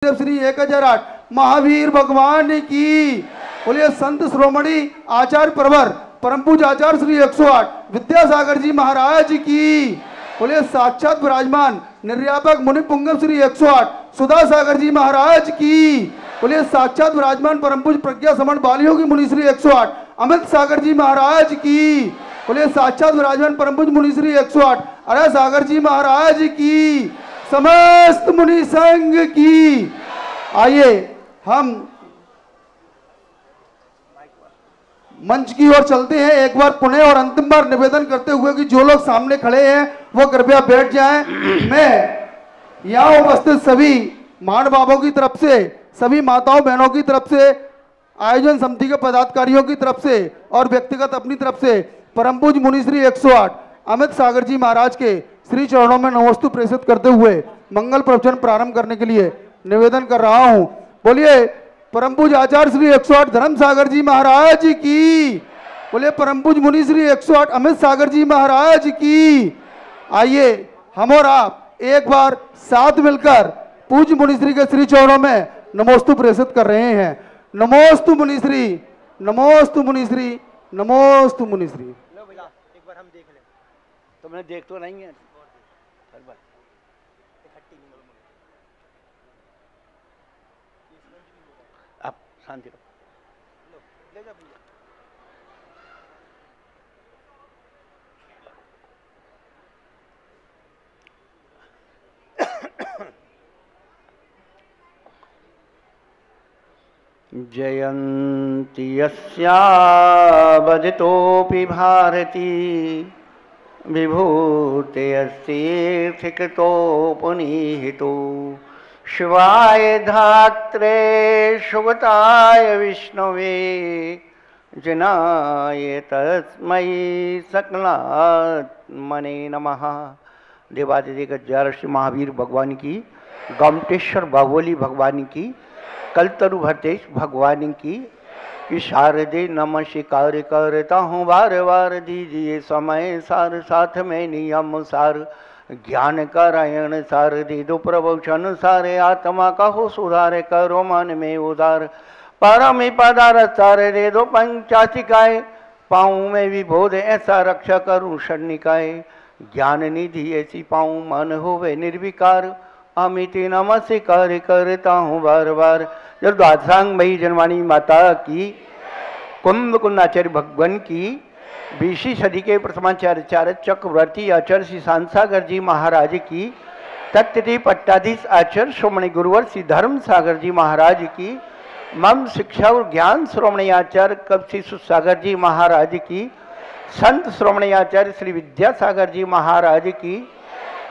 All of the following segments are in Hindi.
श्री 1008 महावीर भगवान की। बोलिए संत श्रोमणी आचार्य प्रवर परम पूज्य आचार्य श्री 108 विद्यासागर जी महाराज की। बोलिए साक्षात विराजमान निर्यापक मुनि पुंगव श्री 108 सुधा सागर जी महाराज की। बोलिए साक्षात विराजमान परम पूज्य प्रज्ञा समण बालियोगी मुनि श्री 108 अमित सागर जी महाराज की। बोलिए साक्षात विराजमान परम पूज्य मुनि श्री 108 अरय सागर जी महाराज की। समस्त मुनि संघ की। आइए हम मंच की ओर चलते हैं। एक बार पुनः और अंतिम बार निवेदन करते हुए कि जो लोग सामने खड़े हैं वो कृपया बैठ जाएं। मैं यहाँ उपस्थित सभी मान बाबों की तरफ से, सभी माताओं बहनों की तरफ से, आयोजन समिति के पदाधिकारियों की तरफ से और व्यक्तिगत अपनी तरफ से परम पूज्य मुनि श्री 108 अमित सागर जी महाराज के श्री चरणों में नमोस्तु प्रेषित करते हुए मंगल प्रवचन प्रारंभ करने के लिए निवेदन कर रहा हूं। बोलिए परम पूज्य आचार्य श्री 108 धर्म सागर जी महाराज की। बोलिए परम पूज्य मुनि श्री 108 अमित सागर जी महाराज की। आइए हम और आप एक बार साथ मिलकर पूज्य मुनि श्री के श्री चरणों में नमोस्तु प्रेषित कर रहे हैं। नमोस्तु मुनि श्री, नमोस्तु मुनि श्री, नमोस्तु मुनि श्री। एक बार हम देख लें। तुमने देख तो नहीं है आप शांति रहो। ले जा भैया। जयन्ति यस्या वदितोऽपि भारती विभूतेऽस्तीर्थिकृतो पुनीहितो शिवाय धात्रे सुगताय विष्णवे जिनाय तस्मै सकलात्मने नमः। देवादिदेव ऋषि महावीर भगवान की, गोमटेश्वर बाहुबली भगवान की, कलतरु भरतेश भगवान की शारदे नम शिकार करता हूँ बार बार दीजिए समय सार साथ में नियम सार ज्ञान करायण सार दे दो प्रवचन सारे आत्मा का हो सुधार करो मन में उदार परम पदार सारे दे दो पंचाशिकाय पाऊँ में विबोध ऐसा रक्षा करूँ षण्णिकाय ज्ञान निधि ऐसी पाऊँ मन होवे निर्विकार अमित नमस्कार करता हूँ बार बार। जब द्वादशांग मई जनवाणी माता की, कुंभ कुंडाचार्य भगवान की, 20वीं सदी के प्रथमाचार्य चक्रवर्ती आचार्य श्री शांतसागर जी महाराज की, तत्ति पट्टाधीश आचार्य श्रोमणी गुरुवर श्री धर्म सागर जी महाराज की, मम शिक्षा और ज्ञान श्रोमणी आचार्य कब श्री सुसागर जी महाराज की, संत श्रोमणी आचार्य श्री विद्यासागर जी महाराज की,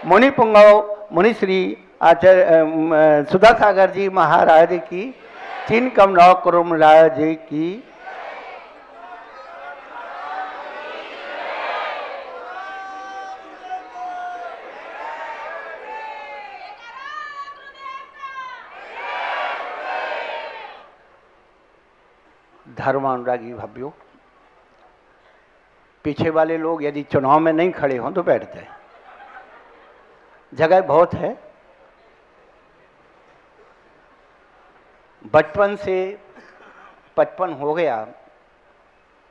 मुनि पुंगव मुनि श्री आचार्य सुधा सागर जी महाराज की, तीन कम नौ करोम राज की, धर्मानुरागी भाइयों, पीछे वाले लोग यदि चुनाव में नहीं खड़े हों तो बैठ जाए, जगह बहुत है। बचपन से 55 हो गया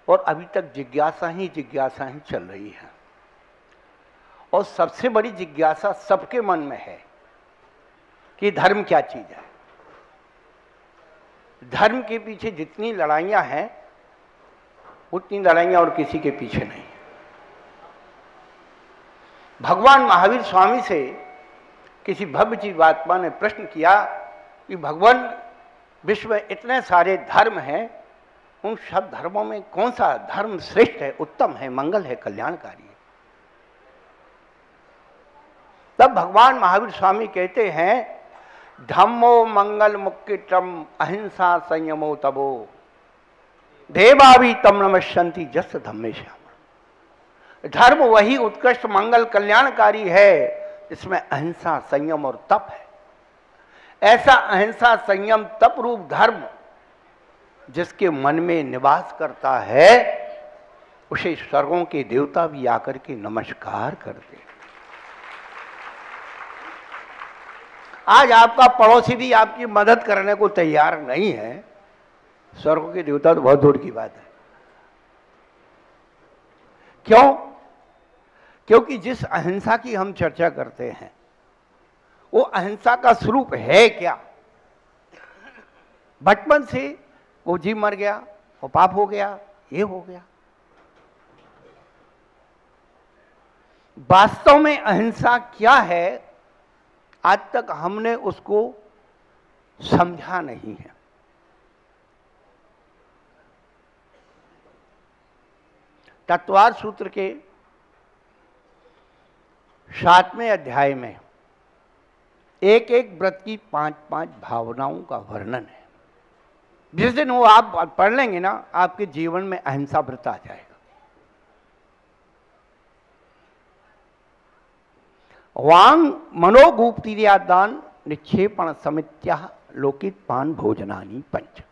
और अभी तक जिज्ञासा ही चल रही है। और सबसे बड़ी जिज्ञासा सबके मन में है कि धर्म क्या चीज है। धर्म के पीछे जितनी लड़ाइयां हैं उतनी लड़ाइयां और किसी के पीछे नहीं। भगवान महावीर स्वामी से किसी भव्य जीवात्मा ने प्रश्न किया कि भगवान विश्व में इतने सारे धर्म हैं, उन सब धर्मों में कौन सा धर्म श्रेष्ठ है, उत्तम है, मंगल है, कल्याणकारी है। तब भगवान महावीर स्वामी कहते हैं धम्मो मंगल मुक्तितम अहिंसा संयमो तबो देवावी तम नमस्यन्ति जस धम्मेश्याम। धर्म वही उत्कृष्ट मंगल कल्याणकारी है इसमें अहिंसा संयम और तप है। ऐसा अहिंसा संयम तप रूप धर्म जिसके मन में निवास करता है उसे स्वर्गों के देवता भी आकर के नमस्कार करते। आज आपका पड़ोसी भी आपकी मदद करने को तैयार नहीं है, स्वर्ग के देवता तो बहुत दूर की बात है। क्यों? क्योंकि जिस अहिंसा की हम चर्चा करते हैं वो अहिंसा का स्वरूप है क्या? बचपन से वो जीव मर गया, वो पाप हो गया, ये हो गया। वास्तव में अहिंसा क्या है आज तक हमने उसको समझा नहीं है। तत्वार सूत्र के 7वें अध्याय में एक एक व्रत की 5-5 भावनाओं का वर्णन है। जिस दिन वो आप पढ़ लेंगे ना, आपके जीवन में अहिंसा व्रत आ जाएगा। वांग मनोगुप्तिर्यादान निक्षेपण समित्या लोकित पान भोजनानि पंच।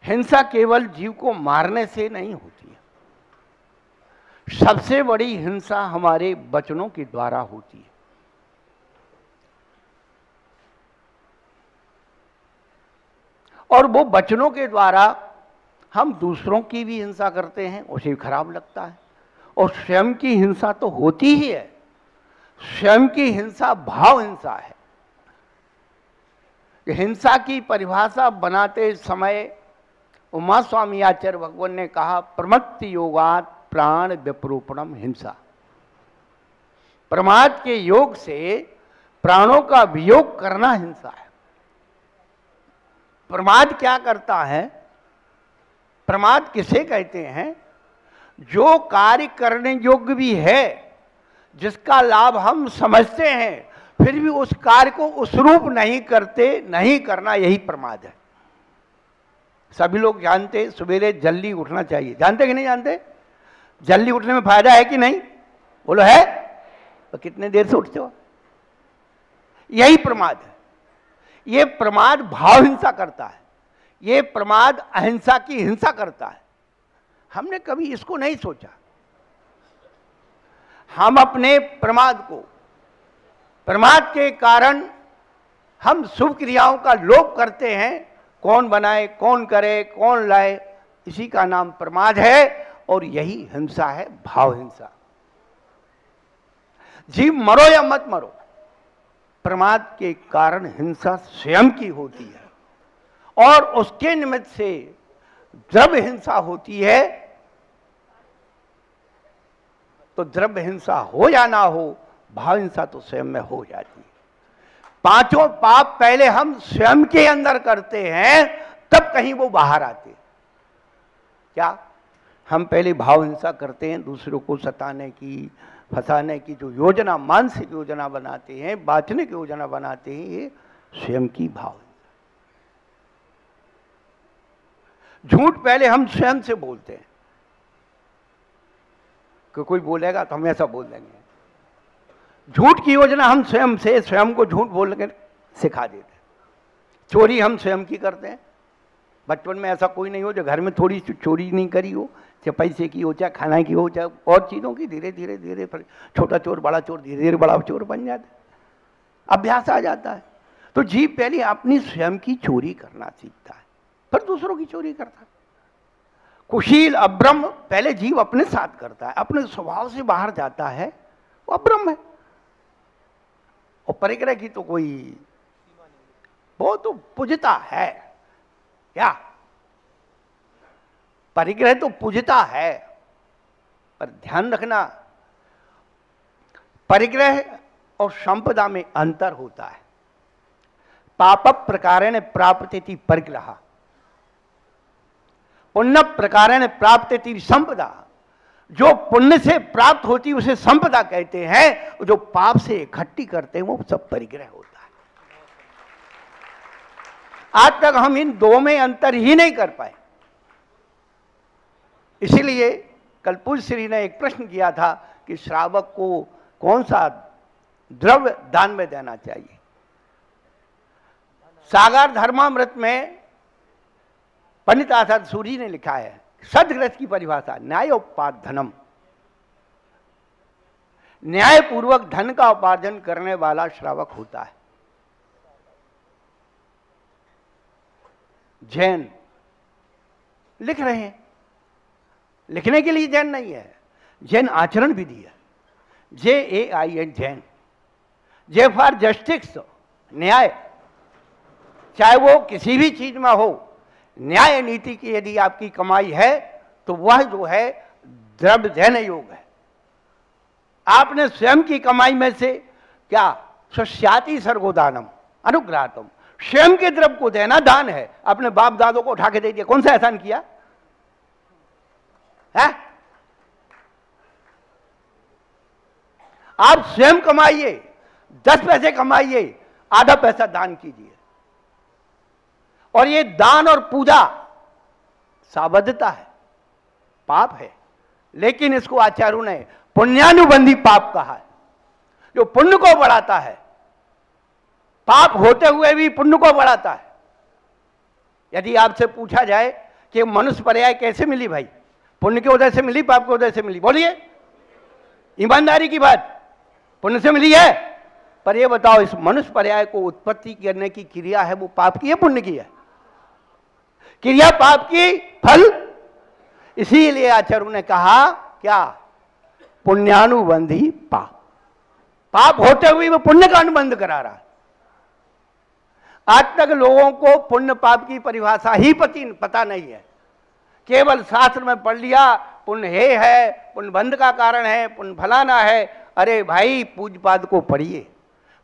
हिंसा केवल जीव को मारने से नहीं होती है, सबसे बड़ी हिंसा हमारे वचनों के द्वारा होती है। और वो वचनों के द्वारा हम दूसरों की भी हिंसा करते हैं, उसे भी खराब लगता है। और स्वयं की हिंसा तो होती ही है। स्वयं की हिंसा भाव हिंसा है। हिंसा की परिभाषा बनाते समय उमा स्वामी आचार्य भगवान ने कहा, प्रमत्ति योगात प्राण विप्रोपणम हिंसा। प्रमाद के योग से प्राणों का वियोग करना हिंसा है। प्रमाद क्या करता है? प्रमाद किसे कहते हैं? जो कार्य करने योग्य भी है, जिसका लाभ हम समझते हैं, फिर भी उस कार्य को उस रूप नहीं करते, नहीं करना, यही प्रमाद है। सभी लोग जानते सवेरे जल्दी उठना चाहिए, जानते कि नहीं जानते? जल्दी उठने में फायदा है कि नहीं? बोलो है। तो कितने देर से उठते हो? यही प्रमाद है। ये प्रमाद भाव हिंसा करता है, ये प्रमाद अहिंसा की हिंसा करता है। हमने कभी इसको नहीं सोचा। हम अपने प्रमाद को, प्रमाद के कारण हम शुभ क्रियाओं का लोभ करते हैं। कौन बनाए, कौन करे, कौन लाए, इसी का नाम प्रमाद है। और यही हिंसा है, भाव हिंसा। जीव मरो या मत मरो, प्रमाद के कारण हिंसा स्वयं की होती है। और उसके निमित्त से द्रव्य हिंसा होती है, तो द्रव्य हिंसा हो या ना हो, भाव हिंसा तो स्वयं में हो जाती है। पांचों पाप पहले हम स्वयं के अंदर करते हैं, तब कहीं वो बाहर आते। क्या? हम पहले भाव हिंसा करते हैं, दूसरों को सताने की, फंसाने की जो योजना, मानसिक योजना बनाते हैं, बांटने की योजना बनाते हैं, ये स्वयं की भाव हिंसा। झूठ पहले हम स्वयं से बोलते हैं कि कोई बोलेगा तो हम ऐसा बोल देंगे। झूठ की योजना हम स्वयं से, स्वयं को झूठ बोल के सिखा देते हैं। चोरी हम स्वयं की करते हैं। बचपन में ऐसा कोई नहीं हो जो घर में थोड़ी चोरी नहीं करी हो, चाहे पैसे की हो, चाहे खाना की हो, चाहे और चीज़ों की। धीरे धीरे धीरे छोटा चोर बड़ा चोर, धीरे धीरे बड़ा चोर बन जाता है, अभ्यास आ जाता है। तो जीव पहले अपनी स्वयं की चोरी करना सीखता है, फिर दूसरों की चोरी करता है। कुशील अब्रह्म पहले जीव अपने साथ करता है, अपने स्वभाव से बाहर जाता है, वो अब्रह्म है। और परिग्रह की तो कोई, वो तो पूजता है। क्या? परिग्रह तो पूजता है, पर ध्यान रखना, परिग्रह और संपदा में अंतर होता है। पाप प्रकारेण प्राप्यते परिग्रह, पुण्य प्रकारेण प्राप्यते संपदा। जो पुण्य से प्राप्त होती उसे संपदा कहते हैं, जो पाप से इकट्ठी करते हैं वो सब परिग्रह होता है। आज तक हम इन दो में अंतर ही नहीं कर पाए। इसीलिए कल पूज्य श्री ने एक प्रश्न किया था कि श्रावक को कौन सा द्रव्य दान में देना चाहिए। सागर धर्मामृत में पंडित आचार्य सूरी ने लिखा है, सदग्रस्त की परिभाषा न्यायोपात धनम। न्यायपूर्वक धन का उपार्जन करने वाला श्रावक होता है। जैन लिख रहे हैं, लिखने के लिए जैन नहीं है, जैन आचरण विधि है। JAIN Jain, J for justice, न्याय, चाहे वो किसी भी चीज में हो। न्याय नीति की यदि आपकी कमाई है तो वह जो है द्रव्य जैन योग है। आपने स्वयं की कमाई में से क्या, स्वस्याति सर्गोदानम अनुग्रहातम, स्वयं के द्रव्य को देना दान है। अपने बाप दादों को उठा के दे दिया, कौन सा एहसान किया है? आप स्वयं कमाइए, 10 पैसे कमाइए, आधा पैसा दान कीजिए। और ये दान और पूजा साबद्धता है, पाप है, लेकिन इसको आचार्यों ने पुण्यानुबंधी पाप कहा है, जो पुण्य को बढ़ाता है। पाप होते हुए भी पुण्य को बढ़ाता है। यदि आपसे पूछा जाए कि मनुष्य पर्याय कैसे मिली भाई, पुण्य के उदय से मिली, पाप के उदय से मिली, बोलिए ईमानदारी की बात, पुण्य से मिली है। पर यह बताओ, इस मनुष्य पर्याय को उत्पत्ति करने की क्रिया है वो पाप की है पुण्य की है? क्रिया पाप की, फल। इसीलिए आचार्यों ने कहा क्या, पुण्यानुबंधी पाप। पाप होते हुए वो पुण्य का अनुबंध करा रहा है। आज तक लोगों को पुण्य पाप की परिभाषा ही पता नहीं है। केवल शास्त्र में पढ़ लिया, पुण्य है, पुण्य बंध का कारण है, पुण्य फलाना है। अरे भाई, पूज्यपाद को पढ़िए।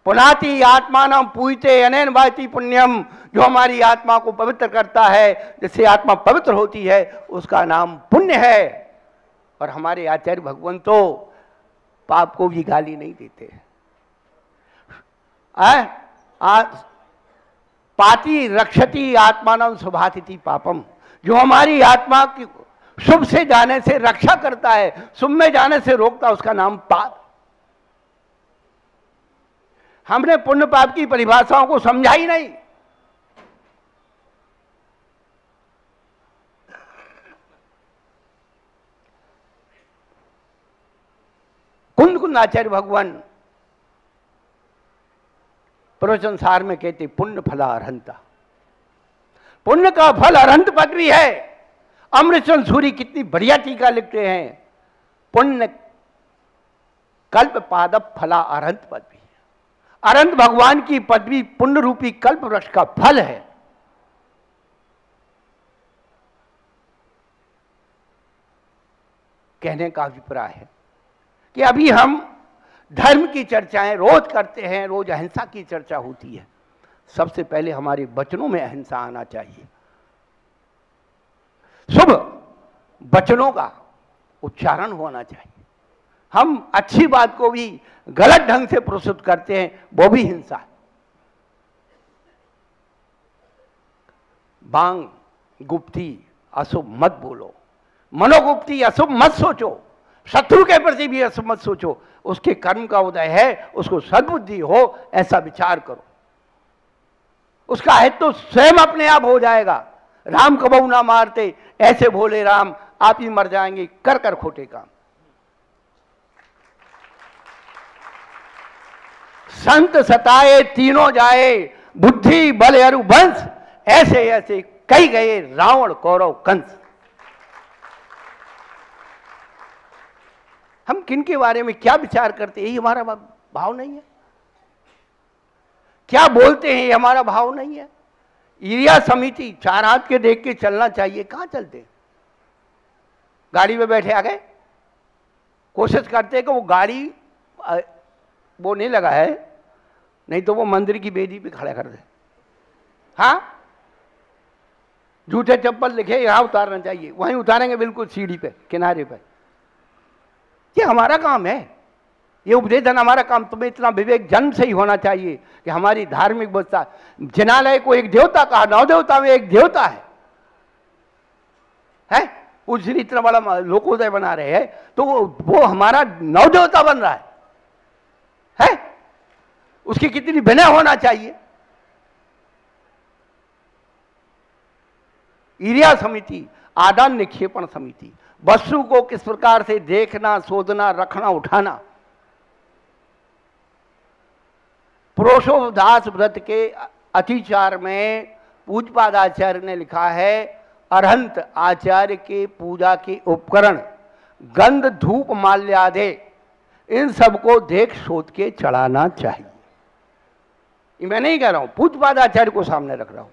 पुनाति आत्मानम पूजते अनेन भाति पुण्यम, जो हमारी आत्मा को पवित्र करता है, जिससे आत्मा पवित्र होती है, उसका नाम पुण्य है। और हमारे आचार्य भगवान तो पाप को भी गाली नहीं देते। पाति रक्षति आत्मानम शुभातिथि पापम, जो हमारी आत्मा की शुभ से जाने से रक्षा करता है, शुभ में जाने से रोकता, उसका नाम पाप। हमने पुण्य पाप की परिभाषाओं को समझा ही नहीं। कुंद कुंद आचार्य भगवान प्रवचन सार में कहते, पुण्य फला अरहंता, पुण्य का फल अरहंत पद भी है। अमृतचंद सूरी कितनी बढ़िया टीका लिखते हैं, पुण्य कल्प पादप फला अरहंत पद भी। अरहंत भगवान की पदवी पुण्य रूपी कल्प वृक्ष का फल है। कहने का अभिप्राय है कि अभी हम धर्म की चर्चाएं रोज करते हैं, रोज अहिंसा की चर्चा होती है। सबसे पहले हमारे वचनों में अहिंसा आना चाहिए। शुभ वचनों का उच्चारण होना चाहिए। हम अच्छी बात को भी गलत ढंग से प्रस्तुत करते हैं, वो भी हिंसा है। बांग गुप्ती अशुभ मत बोलो, मनोगुप्ती अशुभ मत सोचो, शत्रु के प्रति भी अशुभ मत सोचो। उसके कर्म का उदय है, उसको सद्बुद्धि हो, ऐसा विचार करो। उसका हित तो स्वयं अपने आप हो जाएगा। राम कबहू ना मारते, ऐसे भोले राम, आप ही मर जाएंगे कर कर खोटे काम। संत सताए तीनों जाए, बुद्धि बल अरु वंश, ऐसे ऐसे कई गए रावण कौरव कंस। हम किन के बारे में क्या विचार करते हैं, यही हमारा भाव नहीं है। क्या बोलते हैं, ये हमारा भाव नहीं है। ईरिया समिति, चार हाथ के देख के चलना चाहिए, कहां चलते? गाड़ी में बैठे आ गए, कोशिश करते कि वो गाड़ी वो नहीं लगा है, नहीं तो वो मंदिर की बेदी पे खड़ा कर दे। हाँ, जूते चप्पल लिखे यहां उतारना चाहिए, वहीं उतारेंगे बिल्कुल सीढ़ी पे, किनारे पे। ये हमारा काम है, ये उपदेशन हमारा काम। तुम्हें इतना विवेक जन्म से ही होना चाहिए कि हमारी धार्मिक व्यवस्था, जिनालय को एक देवता कहा, 9 देवता में एक देवता है? उसने इतना बड़ा लोकोदय बना रहे हैं, तो वो हमारा 9 देवता बन रहा है? उसकी कितनी विनय होना चाहिए। ईरिया समिति, आदान निक्षेपण समिति, वस्तु को किस प्रकार से देखना, शोधना, रखना, उठाना, प्रोशोदास व्रत के अतिचार में पूज्यपाद आचार्य ने लिखा है, अरहंत आचार्य के पूजा के उपकरण गंध धूप माल्यादे इन सबको देख सोच के चढ़ाना चाहिए। ये मैं नहीं कह रहा हूं, पूज्यपाद आचार्य को सामने रख रहा हूं।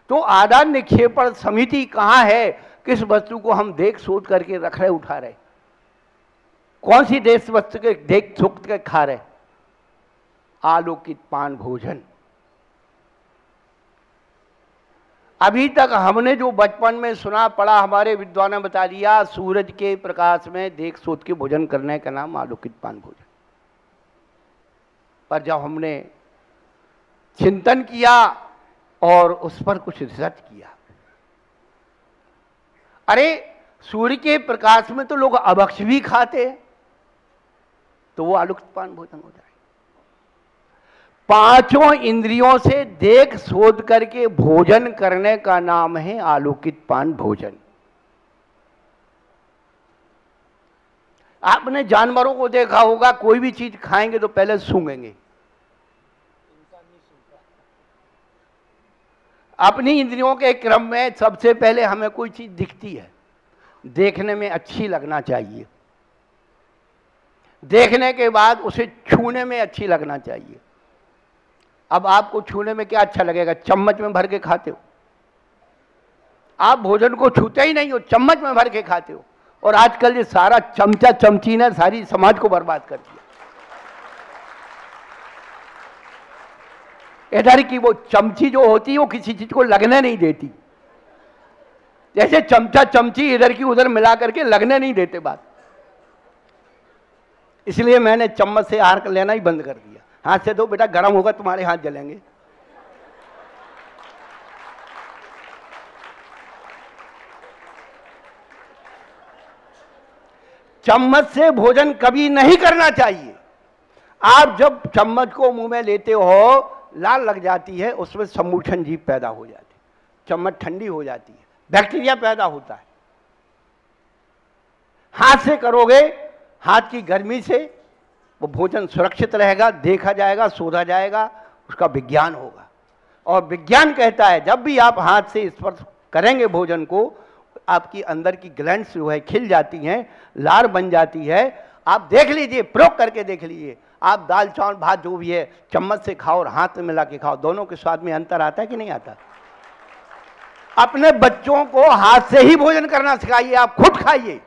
तो आदान निक्षेपण समिति कहां है? किस वस्तु को हम देख सोच करके रख रहे, उठा रहे? कौन सी देश वस्तु के देख सोच के खा रहे? आलोकित पान भोजन। अभी तक हमने जो बचपन में सुना पढ़ा, हमारे विद्वान ने बता दिया, सूरज के प्रकाश में देख सोच के भोजन करने का नाम आलोकित पान भोजन। पर जब हमने चिंतन किया और उस पर कुछ रिसर्च किया, अरे सूर्य के प्रकाश में तो लोग अभक्ष भी खाते हैं, तो वो आलोकित पान भोजन हो जाए। पांचों इंद्रियों से देख सोच करके भोजन करने का नाम है आलोकित पान भोजन। आपने जानवरों को देखा होगा, कोई भी चीज खाएंगे तो पहले सूंघेंगे। अपनी इंद्रियों के क्रम में सबसे पहले हमें कोई चीज दिखती है, देखने में अच्छी लगना चाहिए, देखने के बाद उसे छूने में अच्छी लगना चाहिए। अब आपको छूने में क्या अच्छा लगेगा? चम्मच में भर के खाते हो, आप भोजन को छूते ही नहीं हो, चम्मच में भर के खाते हो। और आजकल ये सारा चमचा चमची ने सारी समाज को बर्बाद कर दिया। इधर की वो चमची जो होती है वो किसी चीज को लगने नहीं देती, जैसे चमचा चमची इधर की उधर मिला करके लगने नहीं देते बात। इसलिए मैंने चम्मच से आहार लेना ही बंद कर दिया। हाथ से दो बेटा, गर्म होगा, तुम्हारे हाथ जलेंगे। चम्मच से भोजन कभी नहीं करना चाहिए। आप जब चम्मच को मुंह में लेते हो, लाल लग जाती है, उसमें सम्मोचन जीव पैदा हो जाती है, चम्मच ठंडी हो जाती है, बैक्टीरिया पैदा होता है। हाथ से करोगे, हाथ की गर्मी से वो भोजन सुरक्षित रहेगा, देखा जाएगा, सोधा जाएगा, उसका विज्ञान होगा। और विज्ञान कहता है जब भी आप हाथ से स्पर्श करेंगे भोजन को, आपकी अंदर की ग्लैंड्स जो है खिल जाती हैं, लार बन जाती है। आप देख लीजिए, प्रयोग करके देख लीजिए। आप दाल चावल भात जो भी है चम्मच से खाओ और हाथ में मिला के खाओ, दोनों के स्वाद में अंतर आता है कि नहीं आता? अपने बच्चों को हाथ से ही भोजन करना सिखाइए, आप खुद खाइए।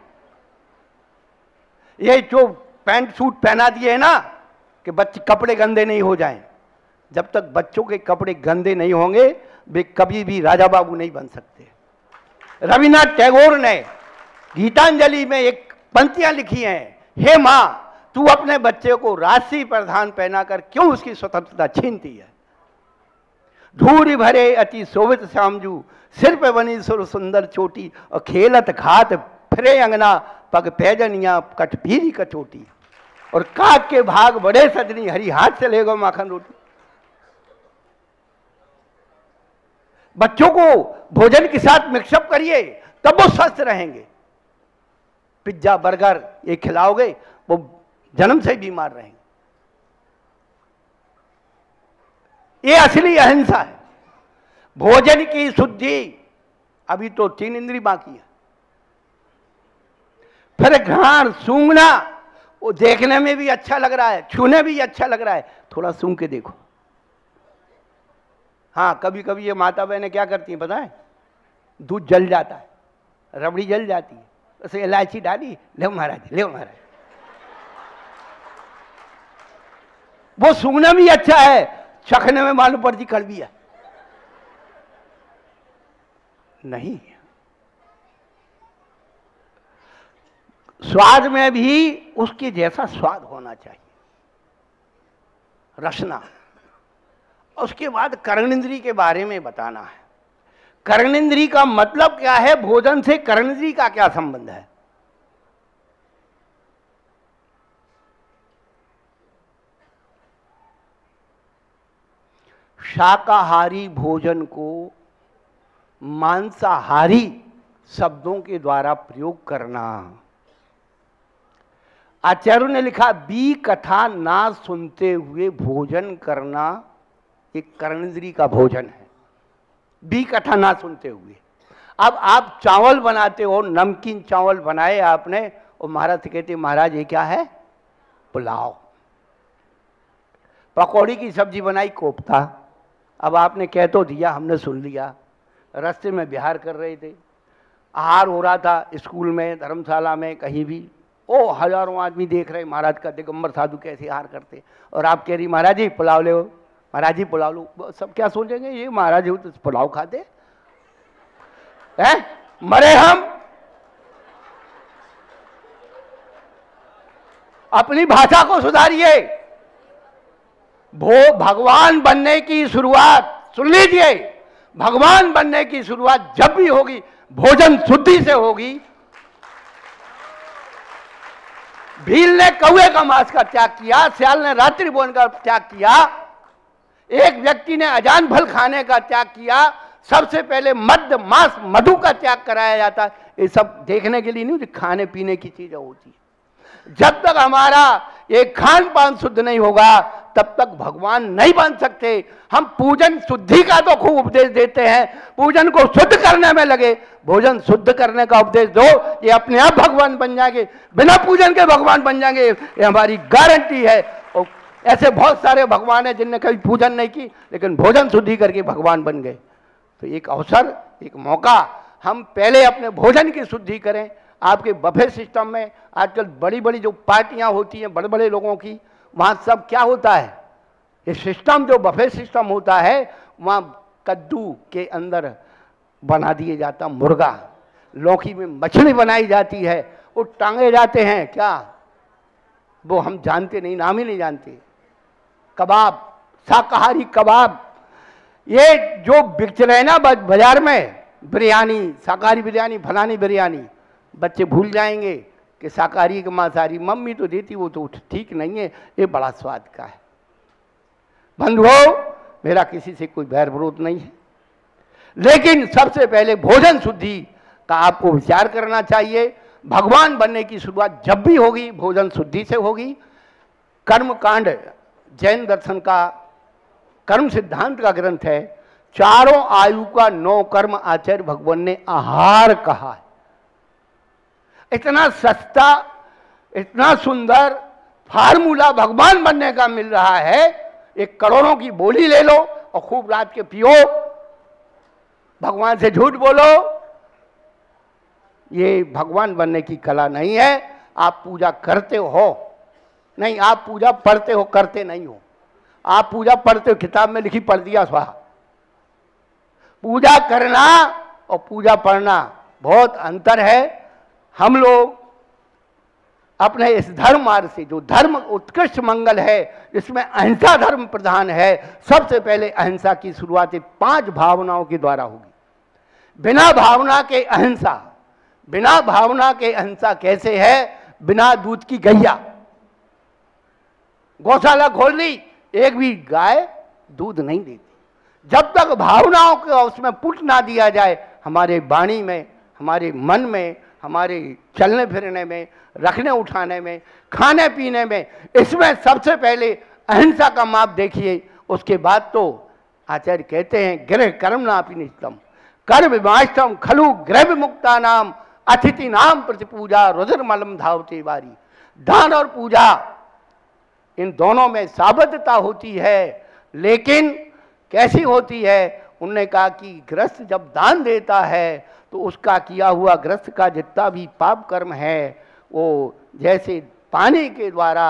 ये जो पैंट सूट पहना दिए ना कि बच्चे कपड़े गंदे नहीं हो जाएं, जब तक बच्चों के कपड़े गंदे नहीं होंगे वे कभी भी राजा बाबू नहीं बन सकते। रविन्द्रनाथ टैगोर ने गीतांजलि में एक पंक्तियां लिखी हैं, हे मां तू अपने बच्चे को राशि प्रधान पहनाकर क्यों उसकी स्वतंत्रता छीनती है? धूरी भरे अति शोभित श्यामजू, सिर पे बनी सुर सुंदर चोटी, और खेलत घात फिरे अंगना, पग पैजनिया कटपीरी कचोटी, और काक के भाग बड़े सजनी, हरी हाथ से लेगो माखन रोटी। बच्चों को भोजन के साथ मिक्सअप करिए, तब वो स्वस्थ रहेंगे। पिज्जा बर्गर ये खिलाओगे, वो जन्म से बीमार रहेंगे। ये असली अहिंसा है। भोजन की शुद्धि, अभी तो 3 इंद्री बाकी है। फिर घ्राण सूंघना, वो देखने में भी अच्छा लग रहा है, छूने भी अच्छा लग रहा है, थोड़ा सूंघ के देखो। हाँ, कभी कभी ये माता बहनें क्या करती हैं पता है? दूध जल जाता है, रबड़ी जल जाती है, उसे इलायची डाली, ले महाराज ले महाराज। वो सूंघना भी अच्छा है, चखने में मालूम पड़ती कड़वी है। नहीं, स्वाद में भी उसके जैसा स्वाद होना चाहिए, रसना। उसके बाद कर्णेंद्री के बारे में बताना है। कर्णेंद्री का मतलब क्या है? भोजन से कर्णेंद्री का क्या संबंध है? शाकाहारी भोजन को मांसाहारी शब्दों के द्वारा प्रयोग करना, आचार्यों ने लिखा, बी कथा ना सुनते हुए भोजन करना एक कर्णेंद्रिय का भोजन है। बी कथा ना सुनते हुए। अब आप चावल बनाते हो, नमकीन चावल बनाए आपने, और महाराज से कहते महाराज ये क्या है? पुलाव। पकौड़ी की सब्जी बनाई, कोफ्ता। अब आपने कह तो दिया, हमने सुन लिया। रास्ते में बिहार कर रहे थे, आहार हो रहा था, स्कूल में, धर्मशाला में, कहीं भी, ओ हजारों आदमी देख रहे महाराज का दिगंबर साधु कैसे आहार करते, और आप कह रही महाराज जी पुलाव ले, महाराज जी पुलाव लो। सब क्या सोचेंगे, ये महाराज हो तो पुलाव खाते हैं, मरे हम। अपनी भाषा को सुधारिए। भगवान बनने की शुरुआत, सुन लीजिए, भगवान बनने की शुरुआत जब भी होगी भोजन शुद्धि से होगी। भील ने कौवे का मांस का त्याग किया, सियाल ने रात्रि भोजन का त्याग किया, एक व्यक्ति ने अजान फल खाने का त्याग किया। सबसे पहले मद्य मांस मधु का त्याग कराया जाता है। ये सब देखने के लिए नहीं, खाने पीने की चीजें होती है। जब तक हमारा एक खान पान शुद्ध नहीं होगा तब तक भगवान नहीं बन सकते। हम पूजन शुद्धि का तो खूब उपदेश देते हैं, पूजन को शुद्ध करने में लगे, भोजन शुद्ध करने का उपदेश दो, ये अपने आप भगवान बन जाएंगे, बिना पूजन के भगवान बन जाएंगे, ये हमारी गारंटी है। और ऐसे बहुत सारे भगवान हैं जिनने कभी पूजन नहीं की लेकिन भोजन शुद्धि करके भगवान बन गए। तो एक अवसर, एक मौका, हम पहले अपने भोजन की शुद्धि करें। आपके बफे सिस्टम में आजकल बड़ी बड़ी जो पार्टियां होती हैं बड़े बड़े लोगों की, वहाँ सब क्या होता है, ये सिस्टम जो बफे सिस्टम होता है, वहाँ कद्दू के अंदर बना दिए जाता मुर्गा, लौकी में मछली बनाई जाती है, वो टांगे जाते हैं, क्या वो हम जानते नहीं, नाम ही नहीं जानते, कबाब, शाकाहारी कबाब। ये जो बिक रहे हैं ना बाजार में, बिरयानी, शाकाहारी बिरयानी, फलानी बिरयानी, बच्चे भूल जाएंगे कि शाकाहारी की मांसाहारी मम्मी तो देती, वो तो ठीक नहीं है, ये बड़ा स्वाद का है। बंधुओं, मेरा किसी से कोई बैर विरोध नहीं है, लेकिन सबसे पहले भोजन शुद्धि का आपको विचार करना चाहिए। भगवान बनने की शुरुआत जब भी होगी भोजन शुद्धि से होगी। कर्मकांड जैन दर्शन का कर्म सिद्धांत का ग्रंथ है। चारों आयु का 9 कर्म आचार्य भगवान ने आहार कहा है। इतना सस्ता, इतना सुंदर फार्मूला भगवान बनने का मिल रहा है। एक करोड़ों की बोली ले लो और खूब रात के पियो, भगवान से झूठ बोलो, ये भगवान बनने की कला नहीं है। आप पूजा करते हो नहीं, आप पूजा पढ़ते हो, करते नहीं हो। आप पूजा पढ़ते हो, किताब में लिखी पढ़ दिया स्वाहा। पूजा करना और पूजा पढ़ना बहुत अंतर है। हम लोग अपने इस धर्म मार्ग से, जो धर्म उत्कृष्ट मंगल है, जिसमें अहिंसा धर्म प्रधान है, सबसे पहले अहिंसा की शुरुआत 5 भावनाओं के द्वारा होगी। बिना भावना के अहिंसा, बिना भावना के अहिंसा कैसे है? बिना दूध की गैया, गौशाला खोल ली, एक भी गाय दूध नहीं देती। जब तक भावनाओं को उसमें पुट ना दिया जाए, हमारे वाणी में, हमारे मन में, हमारे चलने फिरने में, रखने उठाने में, खाने पीने में, इसमें सबसे पहले अहिंसा का माप देखिए। उसके बाद तो आचार्य कहते हैं गृह कर्म नापि निष्ठम कर विमाष्टम खलु गृह विमुक्ता नाम अतिथि नाम प्रति पूजा रुद्र मलम धावते वारी। दान और पूजा, इन दोनों में साबद्धता होती है, लेकिन कैसी होती है? उन्होंने कहा कि गृहस्थ जब दान देता है तो उसका किया हुआ गृहस्थ का जितना भी पाप कर्म है वो जैसे पानी के द्वारा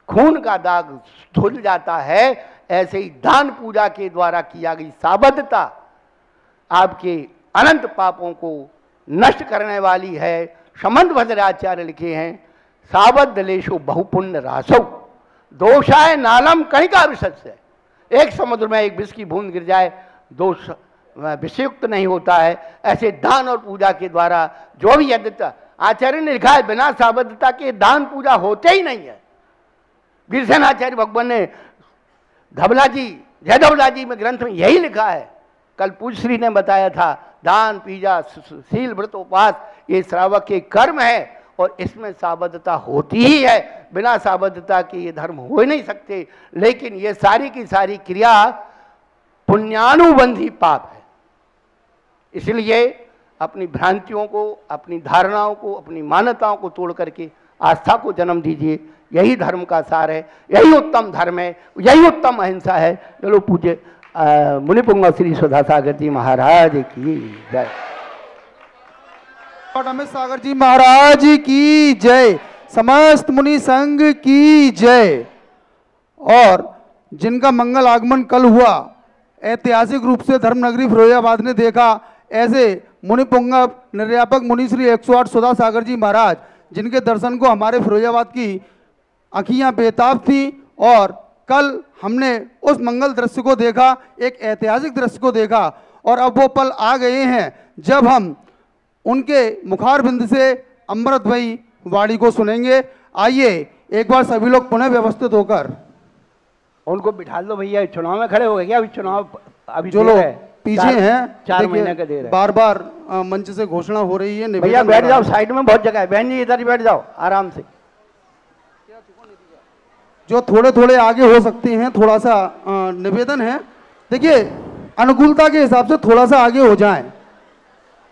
खून का दाग धुल जाता है, ऐसे ही दान पूजा के द्वारा किया गई साबद्धता आपके अनंत पापों को नष्ट करने वाली है। समंत भद्राचार्य लिखे हैं, साबद्ध लेशो बहुपुण्य रासो दोषाय नालम कणिका विशस्य। एक समुद्र में एक विष की बूंद गिर जाए, दोष विषयुक्त नहीं होता है। ऐसे दान और पूजा के द्वारा जो भी यद्यता आचार्य ने लिखा है, बिना साबद्धता के दान पूजा होते ही नहीं है। वीरसेन आचार्य भगवान ने धबला जी, जय धबला जी में ग्रंथ में यही लिखा है। कल पूज्य श्री ने बताया था, दान पूजा शील व्रत उपवास ये श्रावक के कर्म है, और इसमें साबद्धता होती ही है, बिना साबद्धता के ये धर्म हो ही नहीं सकते। लेकिन ये सारी की सारी क्रिया पुण्यानुबंधी पाप है। इसलिए अपनी भ्रांतियों को, अपनी धारणाओं को, अपनी मान्यताओं को तोड़ करके आस्था को जन्म दीजिए। यही धर्म का सार है, यही उत्तम धर्म है, यही उत्तम अहिंसा है। चलो पूज्य मुनिपुंगव श्री सुधा सागर जी महाराज की जय। अमित सागर जी महाराज की जय, समस्त मुनि संघ की जय। और जिनका मंगल आगमन कल हुआ, ऐतिहासिक रूप से धर्मनगरी फिरोजाबाद ने देखा, ऐसे मुनिपुंगव निर्यापक मुनि श्री 108 सुधा सागर जी महाराज, जिनके दर्शन को हमारे फिरोजाबाद की आँखियाँ बेताब थी। और कल हमने उस मंगल दृश्य को देखा, एक ऐतिहासिक दृश्य को देखा। और अब वो पल आ गए हैं जब हम उनके मुखारबिंद से अमृतमयी वाणी को सुनेंगे। आइए एक बार सभी लोग पुनः व्यवस्थित होकर उनको बिठा लो भैया। चुनाव में खड़े हो गए क्या? अभी चुनाव अभी जो लोग पीछे हैं 4 महीने का देर है। बार बार मंच से घोषणा हो रही है। भैया बैठ जाओ, साइड में बहुत जगह है। बहन जी इधर ही बैठ जाओ आराम से। जो थोड़े थोड़े आगे हो सकते हैं, थोड़ा सा निवेदन है। देखिए अनुकूलता के हिसाब से थोड़ा सा आगे हो जाएं,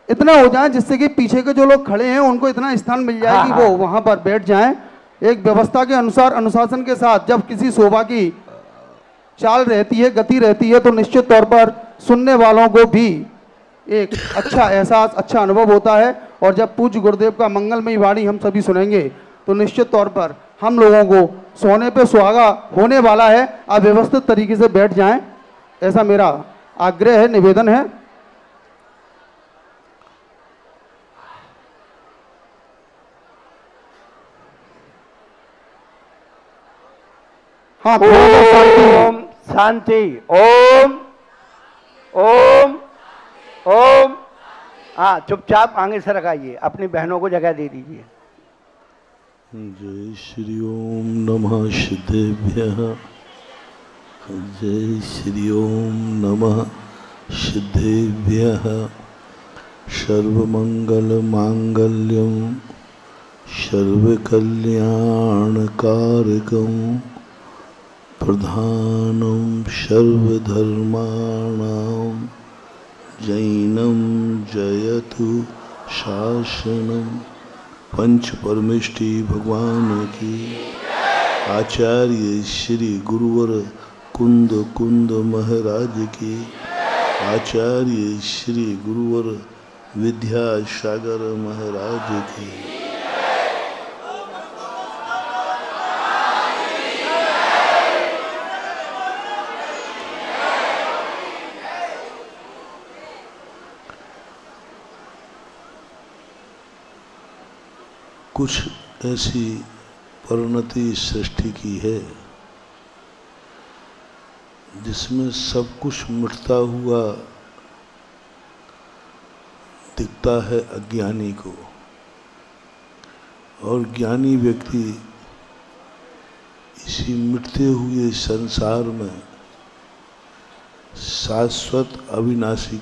इतना हो जाएं जिससे कि पीछे के जो लोग खड़े हैं उनको इतना स्थान मिल जाए कि वो वहां पर बैठ जाएं। एक व्यवस्था के अनुसार, अनुशासन के साथ जब किसी शोभा की चाल रहती है, गति रहती है, तो निश्चित तौर पर सुनने वालों को भी एक अच्छा एहसास, अच्छा अनुभव होता है। और जब पूज्य गुरुदेव का मंगलमयी वाणी हम सभी सुनेंगे तो निश्चित तौर पर हम लोगों को सोने पे सुहागा होने वाला है। आप व्यवस्थित तरीके से बैठ जाएं, ऐसा मेरा आग्रह है, निवेदन है। हाँ, ओम शांति, ओम ओम ओम। हाँ, चुपचाप आगे से रखाइए, अपनी बहनों को जगह दे दीजिए। जय श्री ओम नमः सिद्धेभ्यः। जय श्री ओम नमः सिद्धेभ्यः। सर्वमंगल मांगल्यं सर्वकल्याणकारकं प्रधानं सर्वधर्माणां जैनं जयतु शासनं। पंच परमेष्टि भगवान की। आचार्य श्री गुरुवर कुंद कुंद महाराज की। आचार्य श्री गुरुवर विद्यासागर महाराज की। कुछ ऐसी परिणति सृष्टि की है जिसमें सब कुछ मिटता हुआ दिखता है अज्ञानी को, और ज्ञानी व्यक्ति इसी मिटते हुए संसार में शाश्वत अविनाशी